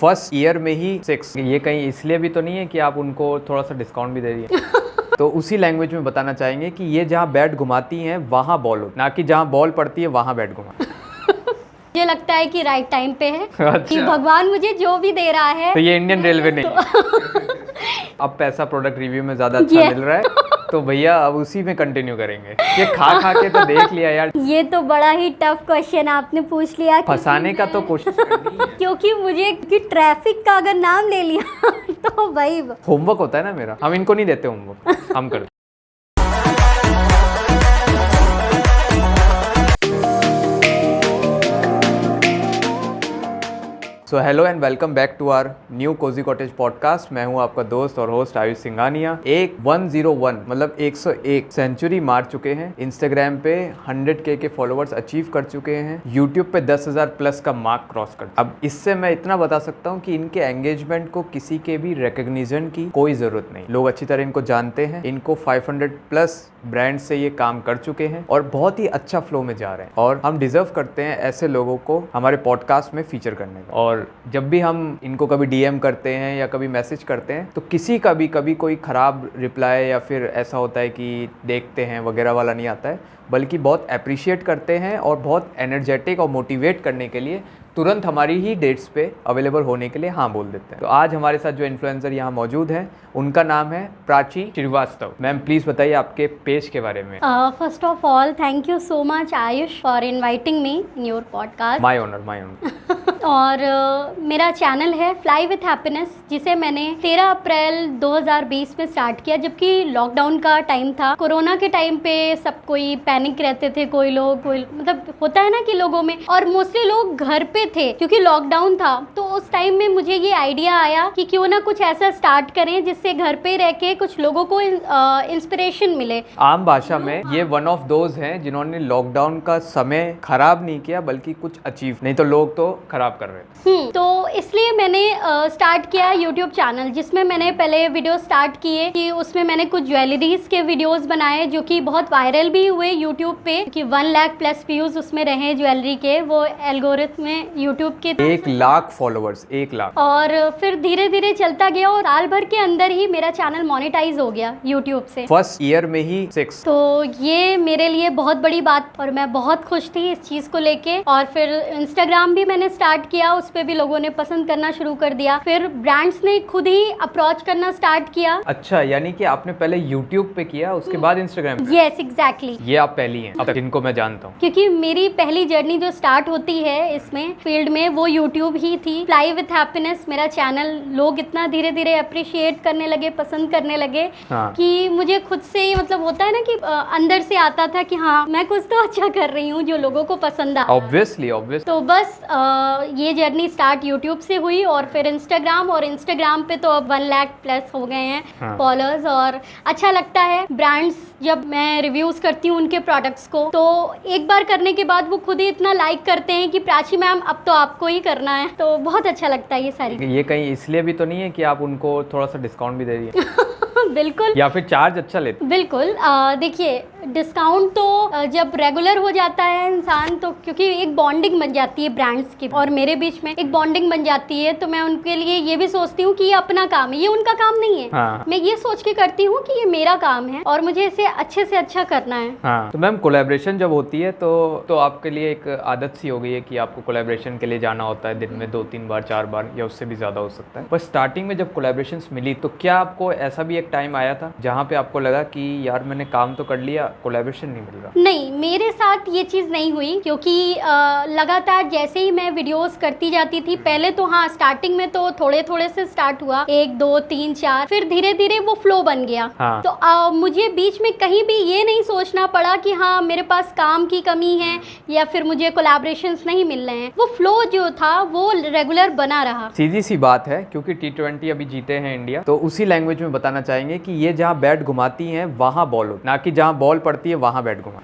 First year में ही 6। ये कहीं इसलिए भी तो नहीं है कि आप उनको थोड़ा सा डिस्काउंट भी दे रही है? तो उसी लैंग्वेज में बताना चाहेंगे कि ये जहाँ बैट घुमाती हैं वहाँ बॉल हो, ना कि जहाँ बॉल पड़ती है वहाँ बैट घुमा। मुझे लगता है कि राइट टाइम पे है। अच्छा। कि भगवान मुझे जो भी दे रहा है तो ये इंडियन रेलवे नहीं है। अब पैसा प्रोडक्ट रिव्यू में ज्यादा अच्छा मिल रहा है तो भैया अब उसी में कंटिन्यू करेंगे। ये खा खा के तो देख लिया यार। ये तो बड़ा ही टफ क्वेश्चन आपने पूछ लिया। फंसाने का तो कोशिश करनी है। क्योंकि मुझे कि ट्रैफिक का अगर नाम ले लिया तो भाई होमवर्क होता है ना मेरा, हम इनको नहीं देते होमवर्क, हम करते। So hello and welcome back to our new cozy cottage podcast. मैं हूं आपका दोस्त और होस्ट आयुष सिंघानिया। 101 मतलब 101 सेंचुरी मार चुके हैं। इंस्टाग्राम पे 100K के फॉलोअर्स अचीव कर चुके हैं। यूट्यूब पे 10,000 प्लस का मार्क क्रॉस कर। अब इससे मैं इतना बता सकता हूं कि इनके एंगेजमेंट को किसी के भी रिकग्निशन की कोई जरूरत नहीं। लोग अच्छी तरह इनको जानते हैं। इनको 500 प्लस ब्रांड से ये काम कर चुके हैं और बहुत ही अच्छा फ्लो में जा रहे हैं और हम डिजर्व करते हैं ऐसे लोगों को हमारे पॉडकास्ट में फीचर करने का। और जब भी हम इनको कभी डीएम करते हैं या कभी मैसेज करते हैं तो किसी का भी कभी कोई ख़राब रिप्लाई या फिर ऐसा होता है कि देखते हैं वगैरह वाला नहीं आता है, बल्कि बहुत अप्रिशिएट करते हैं और बहुत एनर्जेटिक और मोटिवेट करने के लिए तुरंत हमारी ही डेट्स पे अवेलेबल होने के लिए हाँ बोल देते हैं। तो आज हमारे साथ जो इन्फ्लुएंसर यहाँ मौजूद हैं उनका नाम है प्राची श्रीवास्तव। मैम प्लीज़ बताइए आपके पेज के बारे में। First of all thank you so much Ayush for inviting me in your podcast. My honour. और मेरा चैनल है फ्लाई विथ हैप्पीनेस, जिसे मैंने 13 अप्रैल 2020 में स्टार्ट किया, जबकि लॉकडाउन का टाइम था। कोरोना के टाइम पे सब कोई पैनिक रहते थे, कोई मतलब होता है ना कि लोगों में, और मोस्टली लोग घर पे थे क्योंकि लॉकडाउन था। तो उस टाइम में मुझे ये आइडिया आया कि क्यों ना कुछ ऐसा स्टार्ट करें जिससे घर पे रह के कुछ लोगों को इंस्पिरेशन मिले। आम भाषा में ये वन ऑफ दोज हैं जिन्होंने लॉकडाउन का समय खराब नहीं किया बल्कि कुछ अचीव, नहीं तो लोग तो खराब कर रहे थे। तो इसलिए मैंने स्टार्ट किया यूट्यूब चैनल, जिसमें मैंने पहले वीडियो स्टार्ट किए कि उसमें मैंने कुछ ज्वेलरीज के वीडियोस बनाए जो कि बहुत वायरल भी हुए यूट्यूब पे, कि 1 लाख प्लस व्यूज उसमें रहे ज्वेलरी के। वो एल्गोरिथम में यूट्यूब के 1 लाख फॉलोअर्स, 1 लाख। और फिर धीरे धीरे चलता गया और साल भर के अंदर ही मेरा चैनल मोनेटाइज हो गया यूट्यूब से। फर्स्ट ईयर में ही 6। तो ये मेरे लिए बहुत बड़ी बात और मैं बहुत खुश थी इस चीज को लेके। और फिर इंस्टाग्राम भी मैंने स्टार्ट किया, उस पे भी लोगों ने पसंद करना शुरू कर दिया। फिर ब्रांड्स ने खुद ही अप्रोच करना स्टार्ट किया। अच्छा, यानी कि आपने पहले यूट्यूब पे किया उसके बाद इंस्टाग्राम पे? Yes exactly. ये आप पहली हैं अब जिनको मैं जानता हूँ, क्योंकि मेरी पहली जर्नी जो स्टार्ट होती है इसमें फील्ड में वो यूट्यूब ही थी। फ्लाई विथ हैप्पीनेस मेरा चैनल लोग इतना धीरे धीरे अप्रिशिएट करने लगे, पसंद करने लगे। हाँ। कि मुझे खुद से ही मतलब होता है ना कि अंदर से आता था कि हाँ मैं कुछ तो अच्छा कर रही हूँ जो लोगों को पसंद आ। ऑब्वियसली। तो बस ये जर्नी स्टार्ट यूट्यूब से हुई और फिर इंस्टाग्राम, और इंस्टाग्राम पे तो अब 1 लाख प्लस हो गए हैं फॉलोअर्स। और अच्छा लगता है ब्रांड्स जब मैं रिव्यूज करती हूँ उनके प्रोडक्ट्स को, तो एक बार करने के बाद वो खुद ही इतना लाइक करते हैं कि प्राची मैम अब तो आपको ही करना है। तो बहुत अच्छा लगता है ये सारी। ये कहीं इसलिए भी तो नहीं है कि आप उनको थोड़ा सा डिस्काउंट भी दे रही है? बिल्कुल। या फिर चार्ज अच्छा लेते? बिल्कुल। देखिए डिस्काउंट तो जब रेगुलर हो जाता है इंसान, तो क्योंकि एक बॉन्डिंग बन जाती है ब्रांड्स की और मेरे बीच में एक बॉन्डिंग बन जाती है, तो मैं उनके लिए ये भी सोचती हूँ कि ये अपना काम है, ये उनका काम नहीं है। हाँ। मैं ये सोच के करती हूँ कि ये मेरा काम है और मुझे इसे अच्छे से अच्छा करना है। हाँ। तो मैम कोलैबोरेशन जब होती है तो आपके लिए एक आदत सी हो गई है कि आपको कोलैबोरेशन के लिए जाना होता है दिन में 2-3 बार 4 बार या उससे भी ज्यादा हो सकता है। पर स्टार्टिंग में जब कोलैबोरेशंस मिली तो क्या आपको ऐसा भी एक टाइम आया था जहाँ पे आपको लगा कि यार मैंने काम तो कर लिया, कोलैबोरेशन नहीं मिल रहा? नहीं, मेरे साथ ये चीज़ नहीं हुई, क्योंकि लगातार जैसे ही मैं वीडियोस करती जाती थी, पहले तो हाँ स्टार्टिंग में तो थोड़े थोड़े से स्टार्ट हुआ, 1 2 3 4, फिर धीरे धीरे वो फ्लो बन गया। हाँ। तो मुझे बीच में कहीं भी ये नहीं सोचना पड़ा कि हाँ मेरे पास काम की कमी है या फिर मुझे कोलैबोरेशंस नहीं मिल रहे हैं। वो फ्लो जो था वो रेगुलर बना रहा। सीधी सी बात है, क्योंकि T20 अभी जीते हैं इंडिया, तो उसी लैंग्वेज में बताना चाहेंगे कि ये जहाँ बैट घुमाती हैं वहाँ बॉल हो, ना कि जहाँ बॉल पड़ती है वहाँ बैट घुमा।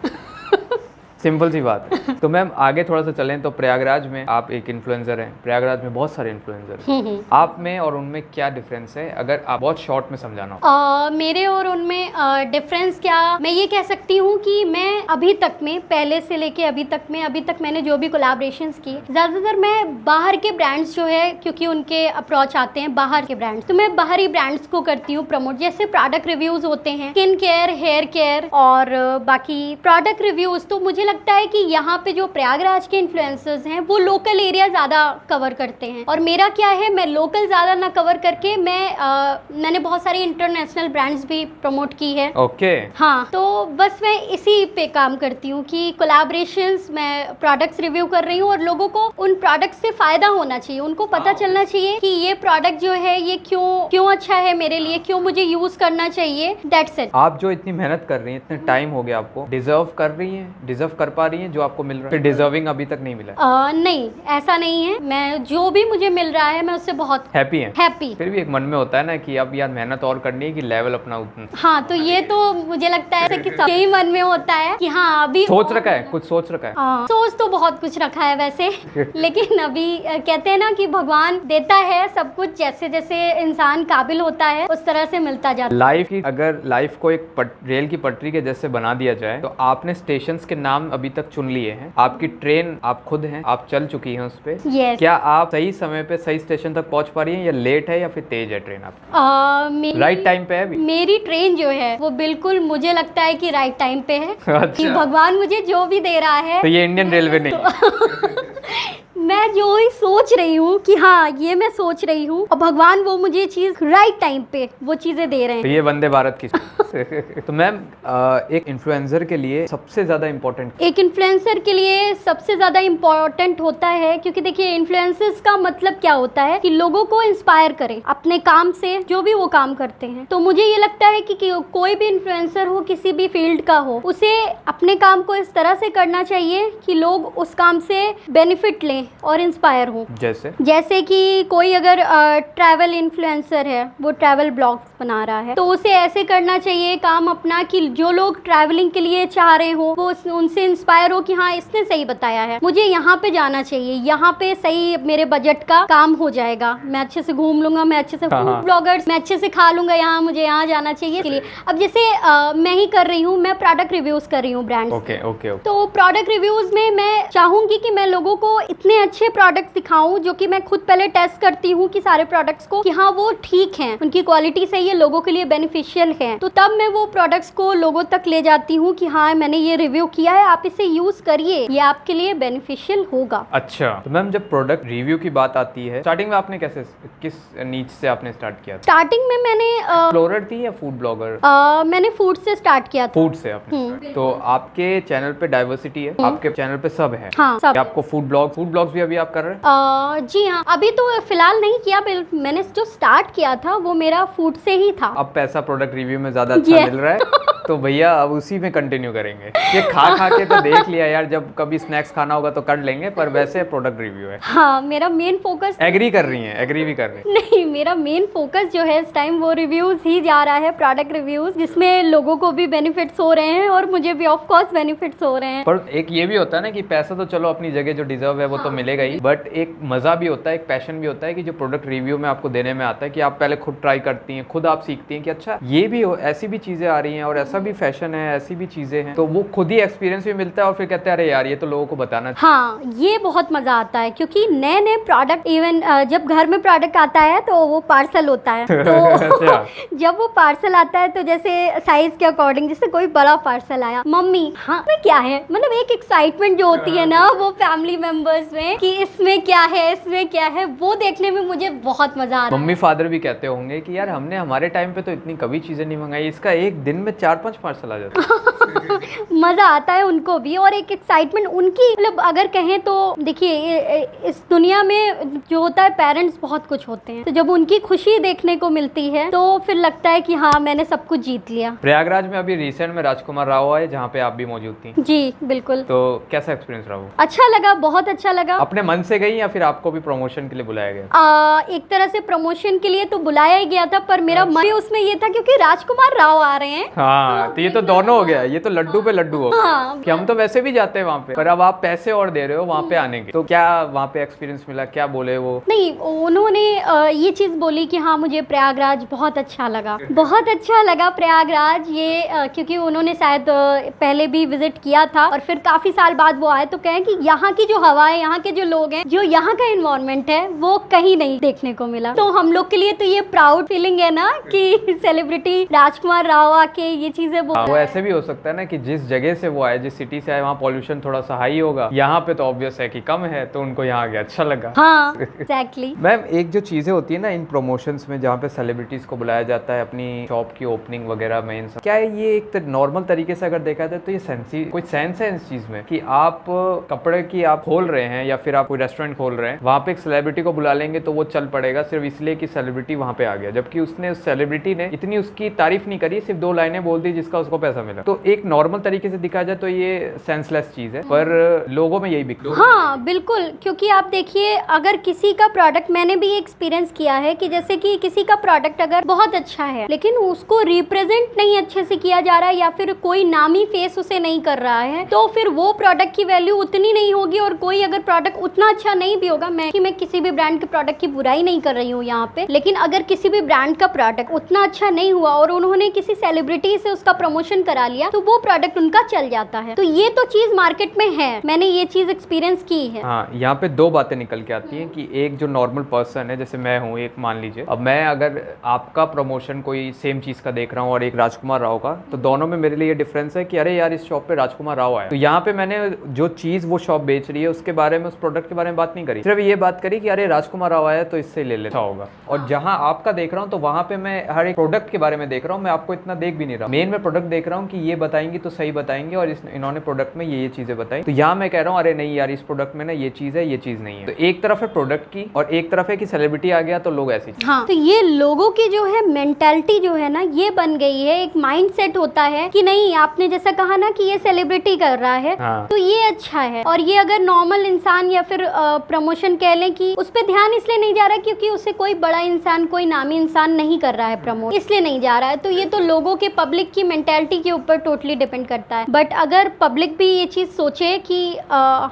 सिंपल सी बात है। तो मैम आगे थोड़ा सा चलें तो प्रयागराज में आप एक इन्फ्लुएंसर हैं, प्रयागराज में बहुत सारे इन्फ्लुएंसर हैं, आप में और उनमें क्या डिफरेंस है, अगर आप बहुत शॉर्ट में समझाना हो? मेरे और उनमें डिफरेंस क्या, मैं ये कह सकती हूँ कि मैं अभी तक में, पहले से लेके अभी तक मैंने जो भी कोलैबोरेशंस की, ज़्यादातर मैं बाहर के ब्रांड्स जो है, क्योंकि उनके अप्रोच आते हैं बाहर के ब्रांड्स, तो मैं बाहरी ब्रांड्स को करती हूँ प्रमोट। जैसे प्रोडक्ट रिव्यूज होते हैं, स्किन केयर, हेयर केयर और बाकी प्रोडक्ट रिव्यूज, तो मुझे लगता है कि यहाँ पे जो प्रयागराज के इन्फ्लुएंसर्स हैं वो लोकल एरिया ज़्यादा कवर करते हैं, और मेरा क्या है, मैं लोकल ज़्यादा ना कवर करके मैंने बहुत सारी इंटरनेशनल ब्रांड्स भी प्रमोट की है। ओके। हाँ, तो बस मैं इसी पे काम करती हूँ कि कोलैबोरेशंस, मैं प्रोडक्ट्स रिव्यू कर रही हूँ और लोगों को उन प्रोडक्ट्स से फायदा होना चाहिए, उनको पता चलना चाहिए कि ये प्रोडक्ट जो है ये क्यों अच्छा है मेरे लिए, क्यों मुझे यूज करना चाहिए, दैट्स इट। आप जो इतनी मेहनत कर रही हैं, इतने टाइम हो गया आपको, डिजर्व कर रही हैं, डिजर्व कर पा रही हैं जो आपको मिल रहा है, फिर डिजर्विंग अभी तक नहीं मिला है? नहीं, ऐसा नहीं है, मैं जो भी मुझे मिल रहा है मैं उससे बहुत हैप्पी हैं। हैप्पी। फिर भी एक मन में होता है ना कि अब यार मेहनत और करनी है कि लेवल अपना उतना। हाँ, तो ये तो मुझे लगता है कि सबके मन में होता है कि हाँ अभी सोच रखा है, कुछ सोच रखा है? सोच तो बहुत कुछ रखा है वैसे लेकिन अभी कहते हैं ना कि भगवान देता है सब कुछ, जैसे जैसे इंसान काबिल होता है उस तरह से मिलता जाता है। लाइफ की, अगर लाइफ को एक रेल की पटरी के जैसे बना दिया जाए, तो आपने स्टेशंस के नाम अभी तक चुन लिए हैं, आपकी ट्रेन आप खुद हैं, आप चल चुकी हैं उस पे। yes. क्या आप सही समय पे सही स्टेशन तक पहुंच पा रही हैं, या लेट है या फिर तेज है ट्रेन आपकी? राइट टाइम पे है अभी? मेरी ट्रेन जो है वो बिल्कुल मुझे लगता है कि राइट टाइम पे है। अच्छा। कि भगवान मुझे जो भी दे रहा है, तो ये इंडियन रेलवे नहीं है। मैं जो ही सोच रही हूँ कि हाँ ये मैं सोच रही हूँ, और भगवान वो मुझे चीज राइट टाइम पे वो चीजें दे रहे हैं। तो ये वंदे भारत की तो मैम एक इन्फ्लुएंसर के लिए सबसे ज्यादा इम्पोर्टेंट, एक इन्फ्लुएंसर के लिए सबसे ज्यादा इम्पोर्टेंट होता है, क्योंकि देखिए इन्फ्लुएंसर्स का मतलब क्या होता है कि लोगों को इंस्पायर करें अपने काम से, जो भी वो काम करते हैं। तो मुझे ये लगता है कि कोई भी इन्फ्लुएंसर हो, किसी भी फील्ड का हो, उसे अपने काम को इस तरह से करना चाहिए कि लोग उस काम से बेनिफिट लें और इंस्पायर हो। जैसे कि कोई अगर ट्रैवल इन्फ्लुएंसर है, वो ट्रैवल ब्लॉग्स बना रहा है, तो उसे ऐसे करना चाहिए काम अपना कि जो लोग ट्रैवलिंग के लिए चाह रहे हो वो उनसे इंस्पायर हो कि हाँ इसने सही बताया है, मुझे यहाँ पे जाना चाहिए, यहाँ पे सही मेरे बजट का काम हो जाएगा, मैं अच्छे से घूम लूंगा, मैं अच्छे से फूड ब्लॉगर्स, मैं अच्छे से खा लूंगा, यहाँ मुझे यहाँ जाना चाहिए के लिए। अब जैसे मैं ही कर रही हूँ, मैं प्रोडक्ट रिव्यूज कर रही हूँ ब्रांड। तो प्रोडक्ट रिव्यूज में मैं चाहूंगी कि मैं लोगों को इतने अच्छे प्रोडक्ट्स दिखाऊं जो कि मैं खुद पहले टेस्ट करती हूँ कि सारे प्रोडक्ट्स को कि हाँ वो ठीक हैं, उनकी क्वालिटी सही है, लोगों के लिए बेनिफिशियल है, तो तब मैं वो प्रोडक्ट्स को लोगों तक ले जाती हूँ कि हाँ मैंने ये रिव्यू किया है, आप इसे यूज करिए, ये आपके लिए बेनिफिशियल होगा। अच्छा, तो मैम जब प्रोडक्ट रिव्यू की बात आती है, स्टार्टिंग में आपने कैसे, किस नीच से आपने स्टार्ट किया? स्टार्टिंग में मैंने एक्सप्लोरर थी या फूड ब्लॉगर? मैंने फूड से स्टार्ट किया था। फूड से आपने? तो आपके चैनल पे डाइवर्सिटी है, आपके चैनल पे सब है? हाँ, सब। आपको फूड ब्लॉग्स भी अभी आप कर रहे हैं? जी हाँ, अभी तो फिलहाल नहीं किया, मैंने जो स्टार्ट किया था वो मेरा फूड से ही था। अब पैसा प्रोडक्ट रिव्यू में ज्यादा अच्छा मिल रहा है तो भैया अब उसी में कंटिन्यू करेंगे। ये खा के तो देख लिया यार, जब कभी स्नैक्स खाना होगा तो कर लेंगे, पर वैसे प्रोडक्ट रिव्यू है। हाँ, मेरा मेन फोकस। एग्री कर रही हैं? एग्री भी कर रही हैं? नहीं, मेरा मेन फोकस जो है इस टाइम वो रिव्यूज ही जा रहा है, प्रोडक्ट रिव्यूज, जिसमें लोगों को भी बेनिफिट्स हो रहे हैं और मुझे भी ऑफ कोर्स बेनिफिट्स हो रहे हैं। पर एक ये भी होता है ना कि पैसा तो चलो अपनी जगह जो डिजर्व है वो तो मिलेगा ही, बट एक मजा भी होता है, एक पैशन भी होता है कि जो प्रोडक्ट रिव्यू में आपको देने में आता है कि आप पहले खुद ट्राई करती हैं, खुद आप सीखती हैं कि अच्छा ये भी ऐसी भी चीजें आ रही हैं और ऐसा भी फैशन है, ऐसी भी चीजें हैं, तो वो खुद ही एक्सपीरियंस भी मिलता है और फिर कहते हैं अरे यार ये तो लोगों को बताना चाहिए। हाँ, ये बहुत मजा आता है क्योंकि नए नए प्रोडक्ट, इवन जब घर में प्रोडक्ट आता है तो वो पार्सल होता है तो जब वो पार्सल आता है तो जैसे साइज के अकॉर्डिंग, जैसे कोई बड़ा पार्सल आया, मम्मी हाँ इसमें क्या है, मतलब एक एक्साइटमेंट जो होती है ना वो फैमिली मेंबर्स में कि इसमें क्या है, इसमें क्या है, वो देखने में मुझे बहुत मजा आता है। मम्मी फादर भी कहते होंगे कि यार हमने हमारे टाइम पे तो इतनी कभी चीजें नहीं मंगाई, इसका एक दिन में 4-5 पार्सल आ जाता है। मजा आता है उनको भी, और एक एक्साइटमेंट उनकी, मतलब अगर कहें तो देखिए इस दुनिया में जो होता है पेरेंट्स बहुत कुछ होते हैं, तो जब उनकी खुशी देखने को मिलती है तो फिर लगता है कि हाँ मैंने सब कुछ जीत लिया। प्रयागराज में अभी रिसेंट में राजकुमार राव आए जहाँ पे आप भी मौजूद थी। जी बिल्कुल। तो कैसा एक्सपीरियंस रहा? अच्छा लगा, बहुत अच्छा लगा। अपने मन से गई या फिर आपको भी प्रमोशन के लिए बुलाया गया? एक तरह से प्रमोशन के लिए तो बुलाया ही गया था, पर मेरा मन उसमें ये था क्योंकि राजकुमार राव आ रहे हैं। हाँ, तो ये तो दोनों हो गया, ये तो लड्डू पे लड्डू हो हाँ। कि हम तो वैसे भी जाते हैं वहाँ पे, पर अब आप पैसे और दे रहे हो वहाँ पे आने के। तो क्या वहाँ पे एक्सपीरियंस मिला, क्या बोले वो? नहीं, उन्होंने ये चीज़ बोली कि हाँ मुझे प्रयागराज बहुत अच्छा लगा, बहुत अच्छा लगा प्रयागराज। ये क्योंकि उन्होंने शायद पहले भी विजिट किया था और फिर काफ़ी साल बाद वो आए, तो कहें कि यहाँ की जो हवा है, यहाँ के जो लोग हैं, जो यहाँ का इन्वायरमेंट है, वो कहीं नहीं देखने को मिला। तो हम लोग के लिए तो ये प्राउड फीलिंग है ना कि सेलिब्रिटी राजकुमार राव आके ये चीज़ें बोल। वो ऐसे भी हो सकता है ना कि जिस जगह से वो आए, जिस सिटी से आए, वहाँ पॉल्यूशन थोड़ा सा हाई होगा, यहाँ पे तो ऑब्वियस है कि कम है, तो उनको यहाँ आ गया अच्छा लगा। हाँ एग्जैक्टली। मैम एक जो चीजें होती है ना इन प्रमोशंस में, जहाँ पे सेलिब्रिटीज को बुलाया जाता है अपनी शॉप की ओपनिंग वगैरह में, इन सब, क्या है ये एक नॉर्मल तरीके से अगर देखा जाए तो ये कोई सेंस है इस चीज में कि आप कपड़े की आप खोल रहे हैं या फिर आप कोई रेस्टोरेंट खोल रहे हैं, वहाँ पे एक सेलिब्रिटी को बुला लेंगे तो वो चल पड़ेगा सिर्फ इसलिए कि सेलिब्रिटी वहाँ पे आ गया, जबकि उसने उस सेलिब्रिटी ने इतनी उसकी तारीफ नहीं करी, सिर्फ 2 लाइनें बोल दी जिसका उसको पैसा मिला। तो एक नॉर्मल तरीके से दिखा जाए तो ये सेंसलेस चीज है, पर लोगों में यही बिकता है। हाँ बिल्कुल, क्योंकि आप देखिए अगर किसी का प्रोडक्ट, मैंने भी एक्सपीरियंस किया है कि जैसे कि किसी का प्रोडक्ट अगर बहुत अच्छा है लेकिन उसको रिप्रेजेंट नहीं अच्छे से किया जा रहा है या फिर कोई नामी फेस उसे नहीं कर रहा है, तो फिर वो प्रोडक्ट की वैल्यू उतनी नहीं होगी। और कोई अगर प्रोडक्ट उतना अच्छा नहीं भी होगा, मैं किसी भी ब्रांड के प्रोडक्ट की बुराई नहीं कर रही हूँ यहाँ पे, लेकिन अगर किसी भी ब्रांड का प्रोडक्ट उतना अच्छा नहीं हुआ और उन्होंने किसी सेलिब्रिटी से उसका प्रमोशन करा लिया, तो वो प्रोडक्ट उनका चल जाता है। तो ये तो चीज मार्केट में है, मैंने ये चीज एक्सपीरियंस की है। हाँ, यहाँ पे 2 बातें निकल के आती हैं कि एक जो नॉर्मल पर्सन है, जैसे मैं हूँ, एक मान लीजिए अब मैं अगर आपका प्रमोशन कोई सेम चीज का देख रहा हूँ और एक राजकुमार राव का, तो दोनों में मेरे लिए ये डिफरेंस है कि अरे यार इस शॉप पे राजकुमार राव आया, तो यहाँ पे मैंने जो चीज वो शॉप बेच रही है उसके बारे में, उस प्रोडक्ट के बारे में बात नहीं करी, सिर्फ ये बात करी कि अरे राजकुमार राव आया तो इससे ले लेता होगा। और जहाँ आपका देख रहा हूँ तो वहाँ पे मैं हर एक प्रोडक्ट के बारे में देख रहा हूँ, मैं आपको इतना देख भी नहीं रहा, मेन मैं प्रोडक्ट देख रहा हूँ कि ये बताएंगी तो सही बताएंगे और इन्होंने प्रोडक्ट में ये चीजें बताई, तो यहाँ मैं कह रहा हूँ अरे नहीं यार इस प्रोडक्ट में ना ये चीज है, ये चीज नहीं है। तो एक तरफ है प्रोडक्ट की और एक तरफ है कि सेलिब्रिटी आ गया तो लोग ऐसी। हाँ, तो ये लोगों की जो है मेंटालिटी जो है ना, ये बन गई है, एक माइंडसेट होता है कि नहीं, आपने जैसा कहा ना कि ये सेलिब्रिटी कर रहा है, हाँ। तो ये अच्छा है। और ये अगर नॉर्मल इंसान या फिर प्रमोशन कह लें कि उस पर ध्यान इसलिए नहीं जा रहा क्योंकि उसे कोई बड़ा इंसान, कोई नामी इंसान नहीं कर रहा है प्रमोट, इसलिए नहीं जा रहा है। तो ये तो लोगों के, पब्लिक की मेंटालिटी के ऊपर टोटली डिपेंड करता है। बट अगर पब्लिक भी ये चीज सोचे कि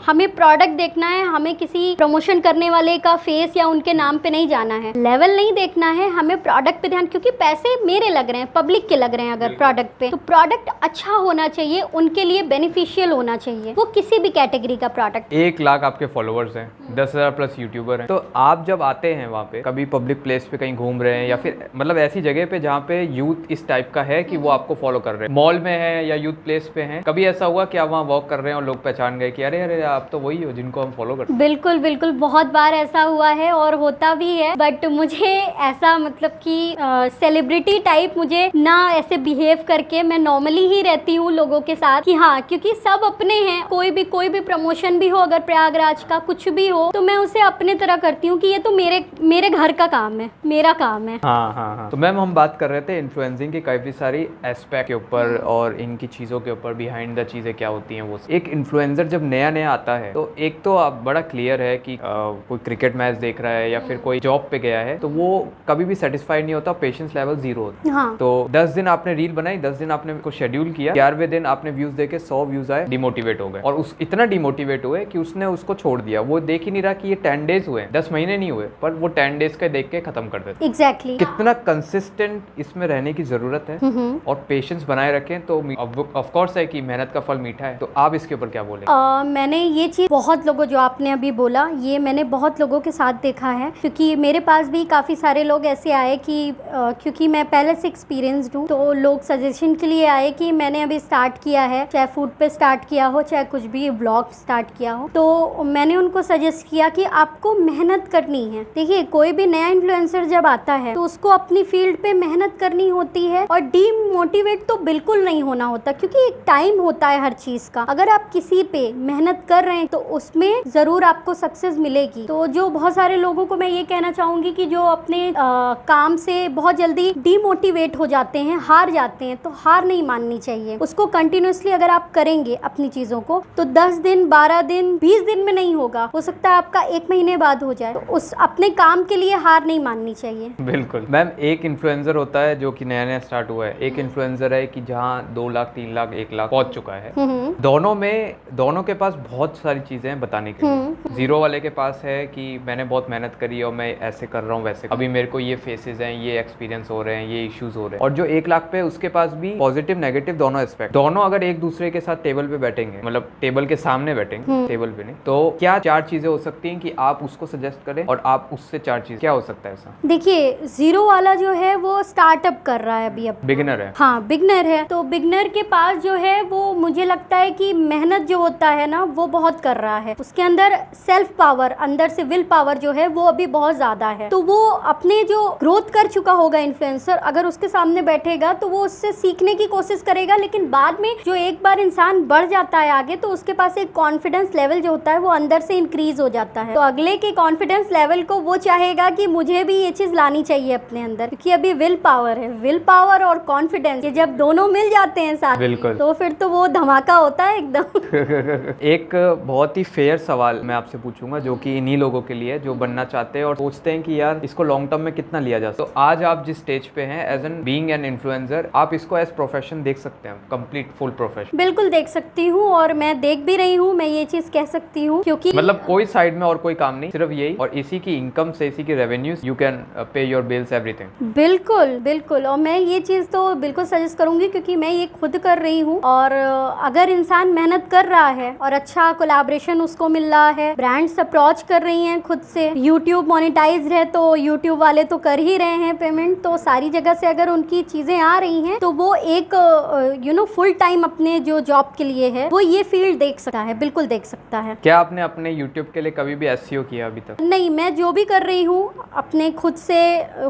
हमें प्रोडक्ट देखना है, हमें किसी प्रमोशन करने वाले का फेस या उनके नाम पे नहीं जाना है, लेवल नहीं देखना है, हमें प्रोडक्ट पे ध्यान, क्योंकि पैसे मेरे लग रहे हैं, पब्लिक के लग रहे हैं अगर प्रोडक्ट पे, तो प्रोडक्ट अच्छा होना चाहिए, उनके लिए बेनिफिशियल होना चाहिए, वो किसी भी कैटेगरी का प्रोडक्ट। 1 लाख आपके फॉलोअर्स हैं, 10,000 प्लस यूट्यूबर हैं, तो आप जब आते हैं वहाँ पे, कभी पब्लिक प्लेस पे कहीं घूम रहे हैं या फिर मतलब ऐसी जगह पे जहाँ पे यूथ इस टाइप का है कि वो आपको फॉलो कर रहे हैं, मॉल में है या यूथ प्लेस पे हैं, कभी ऐसा हुआ कि आप वहाँ वॉक कर रहे हैं और लोग पहचान गए कि अरे अरे आप तो वही हो जिनको हम फॉलो करते हैं? बिल्कुल बिल्कुल, बहुत बार ऐसा हुआ है और होता भी है। बट मुझे ऐसा मतलब कि सेलिब्रिटी टाइप मुझे ना ऐसे बिहेव करके, मैं नॉर्मली ही रहती हूँ लोगों के साथ कि हाँ, क्योंकि सब अपने हैं, कोई भी प्रमोशन भी हो, अगर प्रयागराज का कुछ भी हो, तो मैं उसे अपने तरह करती हूँ कि ये तो मेरे घर का काम है, मेरा काम है। हाँ। तो मैम हम बात कर रहे थे इन्फ्लुएंसिंग की काफी सारी एस्पेक्ट के ऊपर और इनकी चीजों के ऊपर, बिहाइंड द चीजें क्या होती हैं वो। एक इन्फ्लुएंसर जब नया आता है तो एक तो आप बड़ा क्लियर है कि कोई क्रिकेट मैच देख रहा है या फिर कोई जॉब पे गया है, तो वो कभी भी सेटिस्फाइड नहीं होता, पेशेंस लेवल 0 होता। हाँ। तो 10 दिन आपने रील बनाई, 10 दिन आपने को शेड्यूल किया, 11वें दिन आपने व्यूज देखे, 100 व्यूज आए, डिमोटिवेट हो गए, और उस इतना डिमोटिवेट हुए कि उसने उसको छोड़ दिया। वो देख ही नहीं रहा कि ये 10 डेज हुए, 10 महीने नहीं हुए, पर वो 10 डेज का देख के खत्म कर देते। एग्जैक्टली। कितना कंसिस्टेंट इसमें रहने की जरूरत है और पेशेंस बनाए रखें, तो ऑफ कोर्स है कि मेहनत का फल मीठा है। तो आप इसके ऊपर क्या बोले? मैंने ये चीज बहुत लोगों, जो आपने अभी बोला, ये मैंने बहुत लोगों के साथ देखा है, क्योंकि मेरे पास भी काफी सारे लोग ऐसे आए कि क्योंकि मैं पहले से एक्सपीरियंस्ड हूँ, तो लोग सजेशन के लिए आए कि मैंने अभी स्टार्ट किया है, चाहे फूड पे स्टार्ट किया हो, चाहे कुछ भी व्लॉग स्टार्ट किया हो, तो मैंने उनको सजेस्ट किया कि आपको मेहनत करनी है। देखिए, कोई भी नया इन्फ्लुएंसर जब आता है तो उसको अपनी फील्ड पे मेहनत करनी होती है और डीमोटिवेट तो बिल्कुल नहीं होना होता, क्योंकि एक टाइम होता है हर चीज का। अगर आप किसी पे मेहनत कर रहे हैं तो उसमें जरूर आपको सक्सेस मिलेगी। तो जो बहुत सारे लोगों को मैं ये कहना चाहूंगी कि जो अपने काम से बहुत जल्दी डीमोटिवेट हो जाते हैं, हार जाते हैं, तो हार नहीं माननी चाहिए। उसको कंटिन्यूअसली अगर आप करेंगे अपनी चीजों को, तो 10 दिन, 12 दिन, 20 दिन में नहीं होगा, हो सकता है आपका 1 महीने बाद हो जाए। तो उस अपने काम के लिए हार नहीं माननी चाहिए। बिल्कुल मैम, एक इन्फ्लुएंसर होता है जो कि नया स्टार्ट हुआ है, एक इन्फ्लुएंसर है कि जहाँ 2 लाख, 3 3 लाख 1 लाख पहुंच चुका है। दोनों के पास बहुत सारी चीजें हैं बताने के लिए। जीरो वाले के पास है कि मैंने बहुत मेहनत करी और मैं ऐसे कर रहा हूँ, वैसे अभी मेरे को ये फेसेस हैं, ये एक्सपीरियंस हो रहे हैं, ये इश्यूज हो रहे हैं। और जो 1 लाख पे उसके पास भी पॉजिटिव नेगेटिव दोनों एस्पेक्ट, दोनों अगर एक दूसरे के साथ टेबल पे बैठेंगे, मतलब टेबल के सामने बैठेंगे, टेबल पे नहीं, तो क्या 4 चीजें हो सकती हैं कि आप उसको सजेस्ट करें और आप उससे 4 चीज, क्या हो सकता है ऐसा? देखिए, जीरो वाला जो है वो स्टार्टअप कर रहा है अभी, अब बिगिनर है। हाँ, बिगनर है। तो बिगनर के पास जो है वो मुझे लगता है कि मेहनत जो होता है ना वो बहुत कर रहा है, उसके अंदर सेल्फ पावर, अंदर से विल पावर जो है वो अभी बहुत ज्यादा है। तो वो अपने जो ग्रोथ कर चुका होगा इन्फ्लुएंसर, अगर उसके सामने बैठेगा तो वो उससे सीखने की कोशिश करेगा, लेकिन बाद में जो एक बार इंसान बढ़ जाता है आगे तो उसके पास एक कॉन्फिडेंस लेवल जो होता है वो अंदर से इंक्रीज हो जाता है। तो अगले के कॉन्फिडेंस लेवल को वो चाहेगा कि मुझे भी ये चीज लानी चाहिए अपने अंदर, क्योंकि अभी विल पावर है, विल पावर और कॉन्फिडेंस, ये जब दोनों मिल जाते हैं साथ में, तो फिर तो वो धमाका होता है एकदम। एक बहुत ही फेयर सवाल मैं आपसे पूछूंगा जो कि इन्हीं लोगों के लिए जो बनना चाहते हैं और सोचते हैं कि यार इसको लॉन्ग टर्म में कितना लिया जा सकता है। तो आज आप जिस स्टेज पे हैं as an being an influencer, आप इसको एज प्रोफेशन देख सकते हैं, कंप्लीट फुल प्रोफेशन? बिल्कुल देख सकती हूँ, और मैं देख भी रही हूँ, मैं ये चीज कह सकती हूँ, क्योंकि मतलब कोई साइड में और कोई काम नहीं, सिर्फ यही, और इसी की इनकम से, इसी की revenues, you can pay your bills, everything. बिल्कुल बिल्कुल, और मैं ये चीज तो बिल्कुल सजेस्ट करूंगी क्योंकि मैं ये खुद कर रही हूँ। और अगर इंसान मेहनत कर रहा है और अच्छा कोलैबोरेशन उसको मिल रहा है, ब्रांड्स अप्रोच कर रही हैं खुद से, यूट्यूब मोनेटाइज है तो यूट्यूब वाले तो कर ही रहे हैं पेमेंट, तो सारी जगह से अगर उनकी चीजें आ रही हैं तो वो एक फुल टाइम अपने जो जॉब के लिए है वो ये फील्ड देख सकता है, बिल्कुल देख सकता है। क्या आपने अपने यूट्यूब के लिए कभी भी एसईओ किया अभी तक? नहीं, मैं जो भी कर रही हूँ अपने खुद से,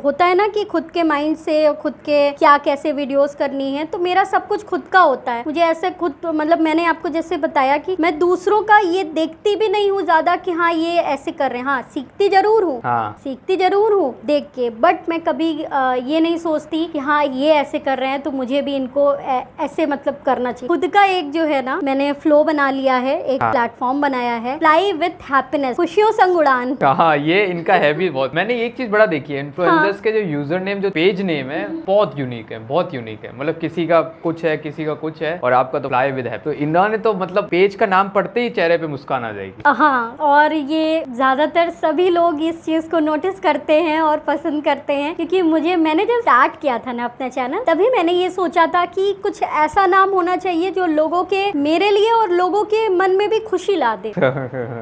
होता है ना कि खुद के माइंड से, खुद के क्या कैसे वीडियोस करनी है, तो मेरा सब कुछ खुद का होता है। मुझे ऐसे खुद, मतलब मैंने आपको जैसे बताया कि मैं दूसरों का ये देखती भी नहीं हूँ ज्यादा कि हाँ ये ऐसे कर रहे हैं, हाँ सीखती जरूर हूँ, सीखती जरूर हूँ देख के, बट मैं कभी ये नहीं सोचती कि हाँ ये ऐसे कर रहे हैं तो मुझे भी इनको ऐसे मतलब करना चाहिए। खुद का एक जो है ना, मैंने फ्लो बना लिया है, एक प्लेटफॉर्म बनाया है, फ्लाई विथ हैप्पीनेस, खुशियों संग उड़ान। हाँ, ये इनका है भी बहुत। मैंने एक चीज बड़ा देखी है, इन्फ्लुएंसर्स के जो यूजर नेम, जो पेज नेम है, बहुत यूनिक है, बहुत यूनिक है। मतलब किसी का कुछ है, किसी का कुछ है, और आपका तो फ्लाई विद हैप्पी। तो इन्होंने तो मतलब पेज का नाम पढ़ते ही चेहरे पे मुस्कान आ जाएगी। हाँ, और ये ज्यादातर सभी लोग इस चीज को नोटिस करते हैं और पसंद करते हैं, क्योंकि मैंने जब स्टार्ट किया था ना अपना चैनल, तभी मैंने ये सोचा था कि कुछ ऐसा नाम होना चाहिए जो लोगों के, मेरे लिए और लोगों के मन में भी खुशी ला दे।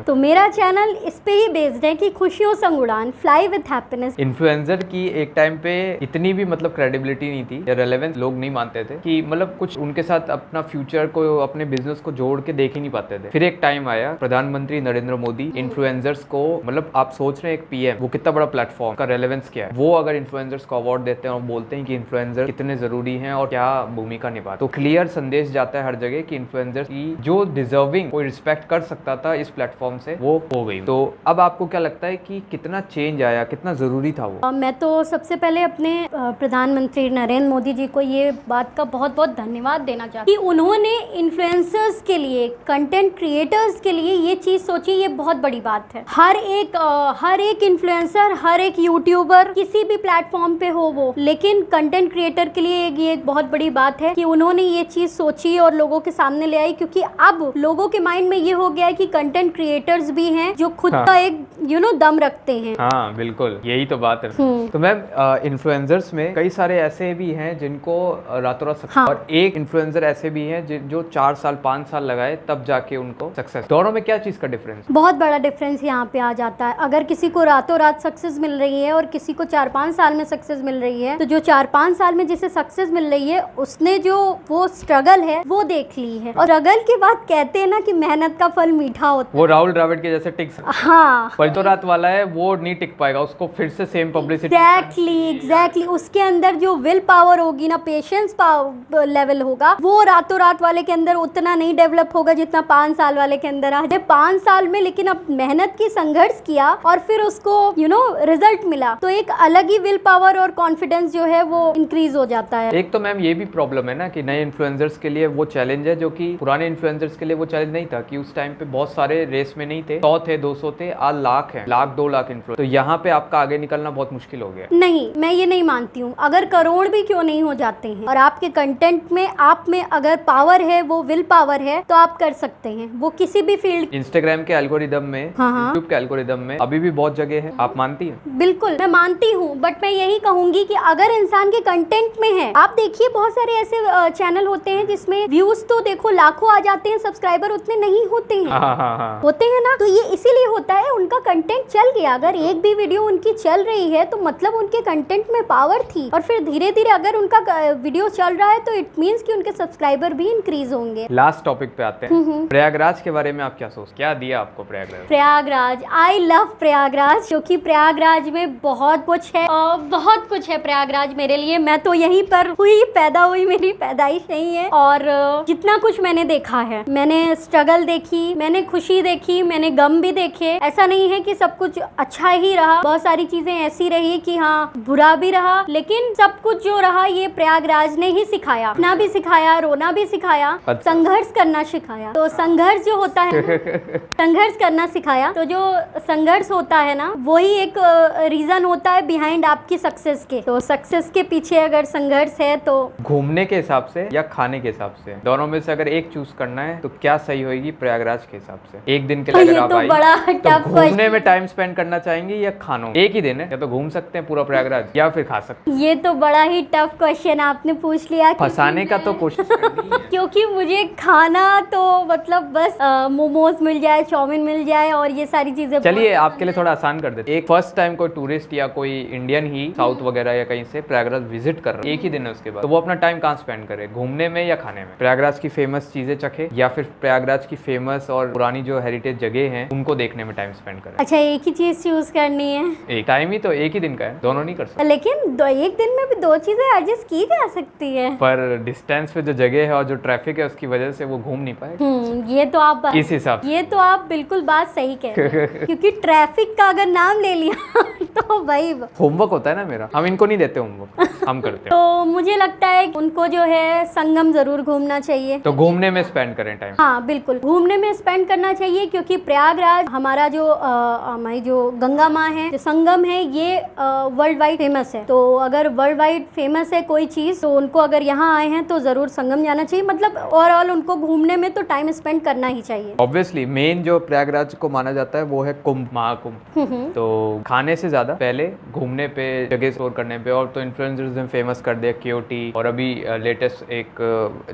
तो मेरा चैनल इस पे ही बेस्ड है कि खुशियों संग उड़ान, फ्लाई विथ हैप्पीनेस। इन्फ्लुएंसर की एक टाइम पे इतनी भी मतलब क्रेडिबिलिटी नहीं थी या रेलेवेंस, लोग नहीं मानते थे कि मतलब कुछ उनके साथ अपना फ्यूचर को, अपने बिजनेस को जोड़ के देख ही नहीं पाते थे। फिर एक टाइम आया, प्रधानमंत्री नरेंद्र मोदी इन्फ्लुएंसर्स को, मतलब आप सोच रहे हैं एक पीएम, वो कितना बड़ा प्लेटफॉर्म का रेलेवेंस क्या है, वो अगर इन्फ्लुएंसर्स को अवार्ड देते हैं और बोलते हैं कि इन्फ्लुएंसर कितने जरूरी हैं और क्या भूमिका निभाते, तो क्लियर संदेश जाता है हर जगह कि इन्फ्लुएंसर की जो डिजर्विंग कोई रिस्पेक्ट कर सकता था इस प्लेटफॉर्म से, वो हो गई। तो अब आपको क्या लगता है कि कितना चेंज आया, कितना जरूरी था वो? मैं तो सबसे पहले अपने प्रधानमंत्री नरेंद्र मोदी जी को ये बात का बहुत बहुत धन्यवाद देना चाहती हूँ कि उन्होंने इन्फ्लुएंसर्स के लिए, कंटेंट क्रिएटर्स के लिए ये चीज सोची। ये बहुत बड़ी बात है। हर एक इन्फ्लुएंसर, हर एक यूट्यूबर किसी भी प्लेटफॉर्म पे हो वो, लेकिन कंटेंट क्रिएटर के लिए ये एक बहुत बड़ी बात है कि उन्होंने ये चीज सोची और लोगों के सामने ले आई, क्योंकि अब लोगों के माइंड में ये हो गया है कि कंटेंट क्रिएटर्स भी हैं जो खुद का एक दम रखते हैं। हाँ बिल्कुल, यही तो बात है। तो मैम, इन्फ्लुएंसर्स में कई सारे ऐसे भी हैं जिनको रातों रात सक्सेस, और एक इन्फ्लुएंसर ऐसे भी हैं जो 4 साल 5 साल लगाए तब जाके उनको सक्सेस। दोनों में क्या चीज का डिफरेंस? बहुत बड़ा डिफरेंस यहाँ पे आ जाता है। अगर किसी को रातों रात सक्सेस मिल रही है और किसी को 4-5 साल में सक्सेस मिल रही है, तो जो 4-5 साल में जिसे सक्सेस मिल रही है उसने जो वो स्ट्रगल है वो देख ली है। और स्ट्रगल के बाद कहते हैं ना कि मेहनत का फल मीठा होता है। वो राहुल द्रविड़ के जैसे टिक सकता। हाँ, रातों रात वाला है वो नहीं टिक पाएगा, उसको फिर से सेम पब्लिसिटी। एग्जैक्टली उसके अंदर जो विल पावर होगी ना, पेशेंस लेवल होगा, वो रातों रात वाले के अंदर उतना नहीं डेवलप होगा जितना 5 साल वाले के अंदर आ जाए। 5 साल में लेकिन अब मेहनत की, संघर्ष किया और फिर उसको रिजल्ट मिला, तो एक अलग ही विल पावर और कॉन्फिडेंस जो है वो इंक्रीज हो जाता है। एक तो मैम ये भी प्रॉब्लम है ना कि नए इन्फ्लुएंसर्स के लिए वो चैलेंज है जो कि पुराने इन्फ्लुएंसर्स के लिए वो चैलेंज नहीं था, कि उस टाइम पे बहुत सारे रेस में नहीं थे, 100 थे, 200 थे, आज लाख है, 1-2 लाख इन्फ्लुएंसर। तो यहाँ पे आपका आगे निकलना बहुत मुश्किल हो गया। नहीं, मैं ये नहीं मानती हूँ। अगर करोड़ भी क्यों नहीं हो जाते हैं और आपके कंटेंट में आप में अगर पावर है, वो विल पावर है, तो आप कर सकते हैं वो किसी भी फील्ड। इंस्टाग्राम के एल्गोरिदम में, यूट्यूब के एल्गोरिदम में अभी भी बहुत जगह है, आप मानती हैं? बिल्कुल मैं मानती हूँ, बट मैं यही कहूंगी कि अगर इंसान के कंटेंट में है, आप देखिए बहुत सारे ऐसे चैनल होते हैं जिसमें व्यूज तो देखो लाखों आ जाते हैं, सब्सक्राइबर उतने नहीं होते हैं। होते हैं ना, तो ये इसीलिए होता है, उनका कंटेंट चल गया। अगर एक भी वीडियो उनकी चल रही है तो मतलब उनके कंटेंट में पावर थी, और फिर धीरे धीरे अगर उनका वीडियो चल रहा है तो इट मीन्स कि उनके सब्सक्राइबर भी इंक्रीज होंगे। लास्ट टॉपिक पे आते हैं, प्रयागराज के बारे में आप क्या सोचते, क्या दिया आपको प्रयागराज? प्रयागराज, आई लव प्रयागराज, क्योंकि प्रयागराज में बहुत कुछ है, बहुत कुछ है प्रयागराज मेरे लिए। मैं तो यहीं पर हुई, पैदा हुई, मेरी पैदाइश नहीं है, और जितना कुछ मैंने देखा है, मैंने स्ट्रगल देखी, मैंने खुशी देखी, मैंने गम भी देखे। ऐसा नहीं है कि सब कुछ अच्छा ही रहा, बहुत सारी चीजें ऐसी रही कि हाँ बुरा भी रहा, लेकिन सब कुछ जो रहा ये प्रयागराज ने ही सिखाया। अपना भी सिखाया, रोना भी सिखाया, संघर्ष करना सिखाया। तो संघर्ष जो होता है संघर्ष करना सिखाया, तो जो संघर्ष होता है ना, वही एक रीजन होता है बिहाइंड आपकी सक्सेस के। तो सक्सेस के पीछे अगर संघर्ष है तो घूमने के हिसाब से या खाने के हिसाब से, दोनों में से अगर एक चूज करना है तो क्या सही होगी प्रयागराज के हिसाब से? एक दिन के लिए अगर आप आई तो घूमने में टाइम स्पेंड करना चाहेंगी या खानों? एक ही दिन है, या तो घूम सकते हैं पूरा प्रयागराज या फिर खा सकते हैं। ये तो बड़ा ही टफ क्वेश्चन आपने पूछ लिया, फंसाने का तो कोशिश करनी है। क्योंकि मुझे खाना तो मतलब बस मोमोज मिल जाए, चाउमीन मिल जाए, और ये सारी चीजें। चलिए आपके लिए थोड़ा आसान कर देते, एक फर्स्ट टाइम कोई टूरिस्ट या कोई इंडियन ही साउथ वगैरह या कहीं से प्रयागराज विजिट कर रहा है, एक ही दिन है उसके बाद, तो वो अपना टाइम कहाँ स्पेंड करे, घूमने में या खाने में? प्रयागराज की फेमस चीजें चखे या फिर प्रयागराज की फेमस और पुरानी जो हेरिटेज जगह हैं उनको देखने में टाइम स्पेंड करे? अच्छा, एक ही चीज चूज करनी है? एक टाइम ही तो एक ही दिन का है, दोनों नहीं कर सकते। लेकिन एक दिन में भी दो चीजें एडजस्ट की जा सकती है, पर डिस्टेंस पे जो जगह है और जो ट्रैफिक है उसकी वजह से वो घूम नहीं पाएगा। ये तो आप इस हिसाब, ये तो आप बिल्कुल बात सही कह रहे हैं। क्योंकि ट्रैफिक का अगर नाम ले लिया तो भाई होमवर्क होता है ना मेरा, हम इनको नहीं देते होमवर्क, हम करते हैं। तो मुझे लगता है उनको जो है संगम जरूर घूमना चाहिए। तो घूमने में स्पेंड करें टाइम? हाँ बिल्कुल, घूमने में स्पेंड करना चाहिए, क्योंकि प्रयागराज हमारा जो हमारी जो गंगा माँ है, जो संगम है, ये वर्ल्ड वाइड फेमस है। तो अगर वर्ल्ड वाइड फेमस है कोई चीज, तो उनको अगर यहाँ आए हैं तो जरूर संगम जाना चाहिए। मतलब ओवरऑल उनको घूमने में तो टाइम स्पेंड करना ही चाहिए। ऑब्वियसली मेन जो प्रयागराज को माना जाता है वो है कुंभ, महाकुंभ। तो खाने से ज्यादा पहले घूमने पे, जगह एक्सप्लोर करने पे, और तो इन्फ्लुएंसर्स ने फेमस कर दिया केओटी, और अभी लेटेस्ट एक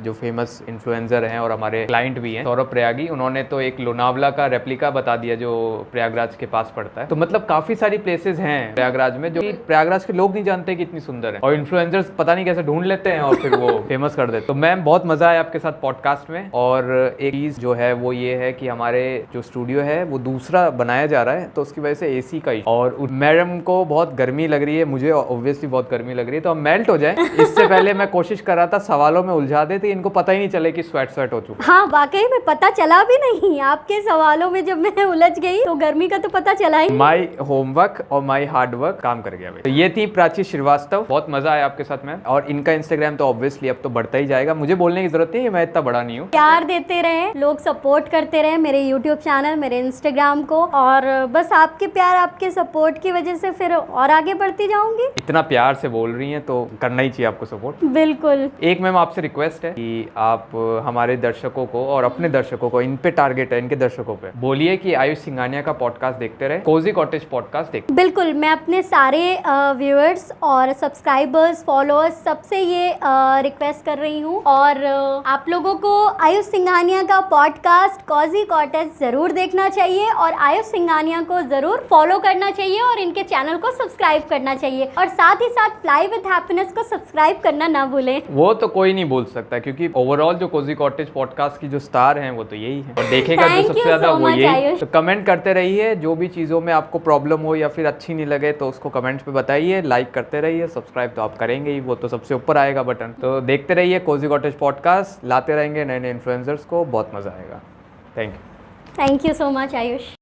जो फेमस इन्फ्लुएंसर हैं और हमारे क्लाइंट भी हैं, सौरभ प्रयागी, उन्होंने तो एक लोनावला का रेप्लिका बता दिया जो प्रयागराज के पास पड़ता है। तो मतलब काफी सारी प्लेसेस हैं प्रयागराज में जो प्रयागराज के लोग नहीं जानते कि इतनी सुंदर है, और इन्फ्लुएंसर्स पता नहीं कैसे ढूंढ लेते हैं और फिर वो फेमस कर देते। तो मैम बहुत मजा आया आपके साथ पॉडकास्ट में, और एक चीज जो है वो ये है कि हमारे जो स्टूडियो है वो दूसरा बनाया जा रहा है, तो उसकी वजह से एसी का ही, और मैडम को बहुत गर्मी लग रही है, मुझे ऑब्वियसली बहुत गर्मी लग रही है, तो हम मेल्ट हो जाए इससे पहले मैं कोशिश कर रहा था सवालों में उलझा देते, इनको पता ही नहीं चले कि स्वेट हो चुका। हाँ वाकई में पता चला भी नहीं आपके सवालों में, जब मैं उलझ गई तो गर्मी का तो पता चला ही। माई होमवर्क और माई हार्ड वर्क काम कर गया भाई। तो ये थी प्राची श्रीवास्तव, बहुत मजा आया आपके साथ में, और इनका इंस्टाग्राम तो ऑब्वियसली अब तो बढ़ता ही जाएगा, मुझे बोलने की जरूरत नहीं, मैं इतना बड़ा नहीं हूँ। प्यार देते रहे लोग, सपोर्ट करते रहे मेरे यूट्यूब चैनल, मेरे इंस्टाग्राम को, और बस आपके प्यार, आपके सपोर्ट की वजह से फिर और आगे बढ़ती जाऊंगी। इतना प्यार से बोल रही हैं तो करना ही चाहिए आपको सपोर्ट। बिल्कुल। एक मैम आपसे रिक्वेस्ट है कि आप हमारे दर्शकों को और अपने दर्शकों को, इन पे टारगेट है, इनके दर्शकों पे बोलिए कि आयुष सिंघानिया का पॉडकास्ट देखते रहे, कोजी कॉटेज पॉडकास्ट देखते। बिल्कुल, मैं अपने सारे व्यूअर्स और सब्सक्राइबर्स, फॉलोअर्स, सबसे ये रिक्वेस्ट कर रही हूँ, और आप लोगों को आयुष सिंघानिया का पॉडकास्ट कोजी कॉटेज जरूर देखना चाहिए, और आयुष सिंघानिया को जरूर फॉलो करना चाहिए, और इनके चैनल को सब्सक्राइब करना चाहिए, और साथ ही साथ फ्लाई विद हैप्पीनेस को सब्सक्राइब करना ना भूलें। वो तो कोई नहीं बोल सकता, क्योंकि ओवरऑल जो कोजी कॉटेज पॉडकास्ट की जो स्टार हैं वो तो यही है, और देखेगा जो सबसे ज्यादा वो यही। तो कमेंट करते रहिए, जो भी चीजों में आपको प्रॉब्लम हो या फिर अच्छी नहीं लगे तो उसको कमेंट्स पे बताइए, लाइक करते रहिए, सब्सक्राइब तो आप करेंगे ही, वो तो सबसे ऊपर आएगा बटन। तो देखते रहिए कोजी कॉटेज पॉडकास्ट, लाते रहेंगे नए नए इन्फ्लुएंसर्स को, बहुत मजा आएगा। Thank you. Thank you so much Ayush.